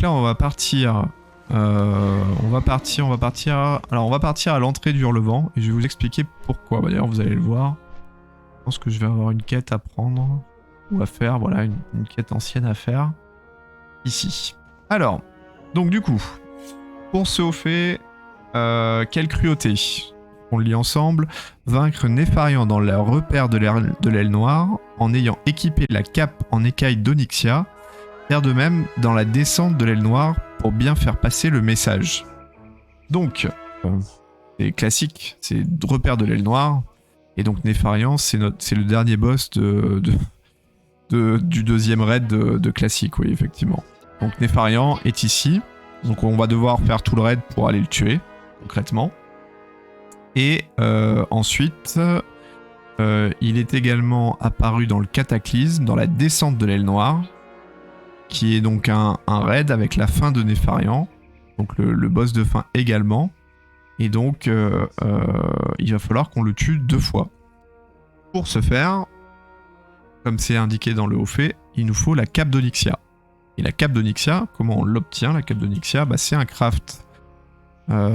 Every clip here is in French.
là, on va partir. On va partir. Alors, on va partir à l'entrée du Hurlevent et je vais vous expliquer pourquoi. Bah, d'ailleurs, vous allez le voir. Je pense que je vais avoir une quête à prendre ou à faire. Voilà, une quête ancienne à faire ici. Alors, donc du coup, pour ce haut fait, quelle cruauté. On le lit ensemble. Vaincre Néfarian dans le repère de l'aile noire en ayant équipé la cape en écaille d'Onyxia. Faire de même dans la descente de l'aile noire pour bien faire passer le message. Donc, c'est classique, c'est repère de l'aile noire. Et donc Néfarian, c'est le dernier boss du deuxième raid de classique, oui, effectivement. Donc Néfarian est ici. Donc on va devoir faire tout le raid pour aller le tuer, concrètement. Et ensuite, il est également apparu dans le Cataclysme, dans la descente de l'aile noire, qui est donc un raid avec la fin de Néfarian, donc le boss de fin également. Et donc, il va falloir qu'on le tue 2 fois. Pour ce faire, comme c'est indiqué dans le haut fait, il nous faut la cape d'Onyxia. Et la cape d'Onyxia, comment on l'obtient, la cape d'Onyxia? Bah, c'est un craft.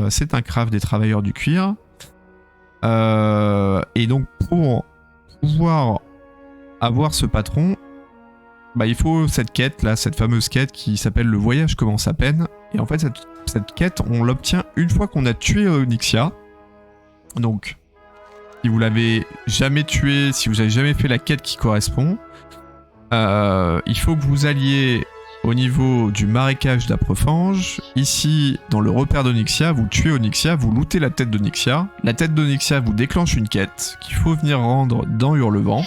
C'est un craft des travailleurs du cuir. Et donc, pour pouvoir avoir ce patron, bah, il faut cette quête là, cette fameuse quête qui s'appelle le voyage commence à peine. Et en fait, cette quête, on l'obtient une fois qu'on a tué Onyxia. Donc, si vous l'avez jamais tué, si vous avez jamais fait la quête qui correspond, il faut que vous alliez au niveau du marécage d'Aprefange. Ici, dans le repère d'Onyxia, vous tuez Onyxia, vous lootez la tête d'Onyxia. La tête d'Onyxia vous déclenche une quête qu'il faut venir rendre dans Hurlevent.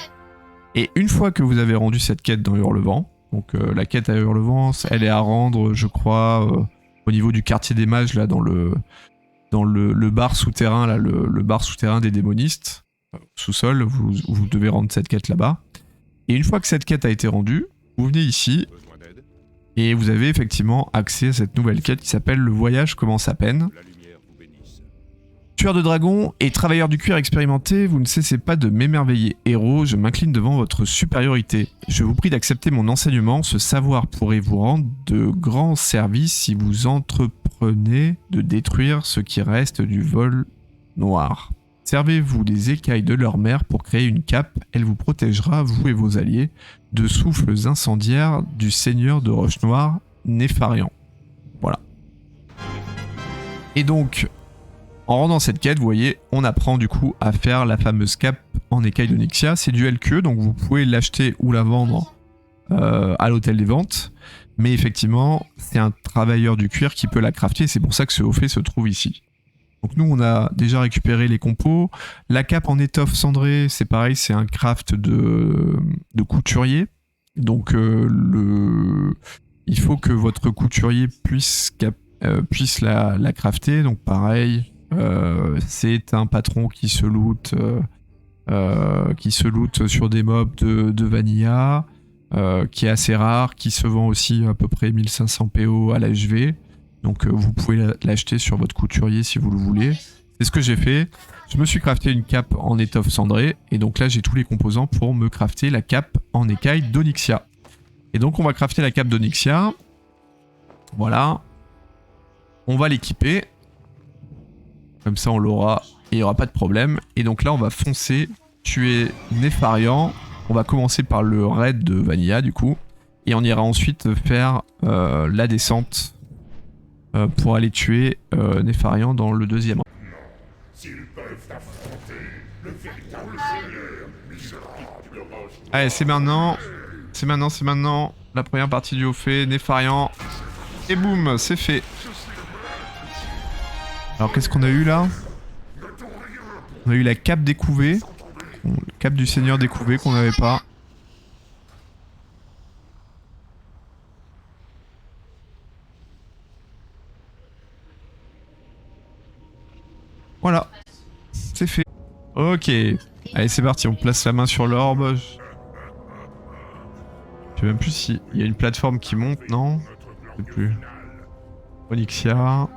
Et une fois que vous avez rendu cette quête dans Hurlevent, donc la quête à Hurlevent, elle est à rendre, je crois, au niveau du quartier des mages, là, dans le bar souterrain, là, le bar souterrain des démonistes, sous-sol, vous devez rendre cette quête là-bas. Et une fois que cette quête a été rendue, vous venez ici, et vous avez effectivement accès à cette nouvelle quête qui s'appelle le voyage commence à peine. Tueur de dragons et travailleur du cuir expérimenté, vous ne cessez pas de m'émerveiller. Héros, je m'incline devant votre supériorité. Je vous prie d'accepter mon enseignement, ce savoir pourrait vous rendre de grands services si vous entreprenez de détruire ce qui reste du vol noir. Servez-vous des écailles de leur mère pour créer une cape, elle vous protégera, vous et vos alliés, de souffles incendiaires du seigneur de Roche Noire, Néfarian. Voilà. Et donc, en rendant cette quête, vous voyez, on apprend du coup à faire la fameuse cape en écaille d'Onyxia. C'est du LQE, donc vous pouvez l'acheter ou la vendre à l'hôtel des ventes. Mais effectivement, c'est un travailleur du cuir qui peut la crafter, c'est pour ça que ce haut fait se trouve ici. Donc nous, on a déjà récupéré les compos. La cape en étoffe cendrée, c'est pareil, c'est un craft de couturier. Donc il faut que votre couturier puisse la crafter. Donc pareil, c'est un patron qui se loot sur des mobs de Vanilla, qui est assez rare, qui se vend aussi à peu près 1500 PO à l'HV. Donc vous pouvez l'acheter sur votre couturier si vous le voulez. C'est ce que j'ai fait. Je me suis crafté une cape en étoffe cendrée. Et donc là j'ai tous les composants pour me crafter la cape en écaille d'Onyxia. Et donc on va crafter la cape d'Onyxia. Voilà. On va l'équiper. Comme ça on l'aura et il n'y aura pas de problème. Et donc là on va foncer, tuer Néfarian. On va commencer par le raid de Vanilla du coup. Et on ira ensuite faire la descente pour aller tuer Néfarian dans le deuxième. Allez, c'est maintenant. C'est maintenant. La première partie du haut fait, Néfarian. Et boum, c'est fait. Alors qu'est-ce qu'on a eu là? On a eu la cape découvée. La cape du seigneur découvé qu'on n'avait pas. Voilà. C'est fait. Ok. Allez, c'est parti. On place la main sur l'orbe. Je sais même plus s'il y a une plateforme qui monte, non? Je sais plus. Onyxia.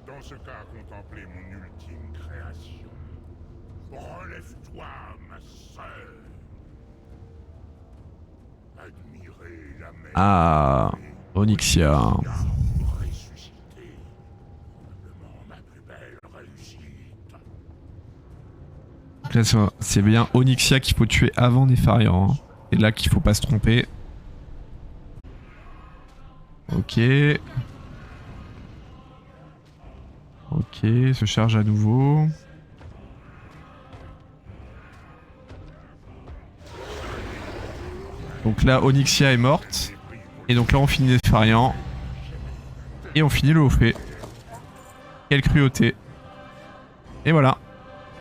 Dans ce cas, contempler mon ultime création. Relève-toi, ma sœur. Ah, Onyxia. Donc là, c'est bien Onyxia qu'il faut tuer avant Nefarian. Hein. C'est là qu'il faut pas se tromper. Ok. Ok, se charge à nouveau. Donc là, Onyxia est morte. Et donc là, on finit Nefarian. Et on finit le haut fait. Quelle cruauté. Et voilà.